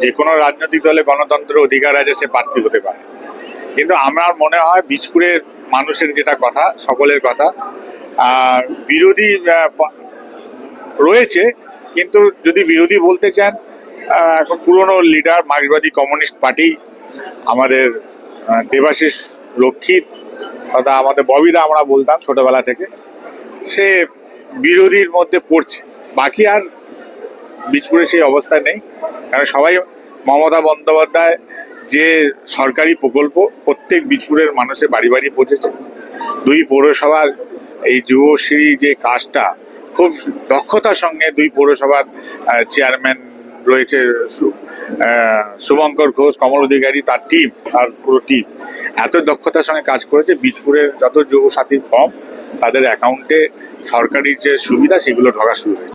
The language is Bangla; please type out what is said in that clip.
যে কোনো রাজনৈতিক দলে গণতন্ত্রের অধিকার আছে, সে প্রার্থী হতে পারে। কিন্তু আমার মনে হয় বীজপুরের মানুষের যেটা কথা, সকলের কথা, বিরোধী রয়েছে, কিন্তু যদি বিরোধী বলতে চান, এখন পুরনো লিডার মার্ক্সবাদী কমিউনিস্ট পার্টি, আমাদের দেবাশিস রক্ষিত তথা আমাদের ববিদা আমরা বলতাম ছোটবেলা থেকে, সে বিরোধীর মধ্যে পড়ছে। বাকি আর বীজপুরে সেই অবস্থা নেই, কারণ সবাই মমতা বন্দ্যোপাধ্যায় যে সরকারি প্রকল্প প্রত্যেক বীজপুরের মানুষের বাড়ি বাড়ি পৌঁছেছে। 2 পৌরসভার এই যুবশ্রী যে কাজটা খুব দক্ষতার সঙ্গে 2 পৌরসভার চেয়ারম্যান রয়েছে, শুভঙ্কর ঘোষ, কমল অধিকারী, তার টিম, তার পুরো টিম এত দক্ষতার সঙ্গে কাজ করেছে। বীজপুরের যত যুবসাথীর ফর্ম, তাদের অ্যাকাউন্টে সরকারি যে সুবিধা সেগুলো ঢোকা শুরু হয়েছে।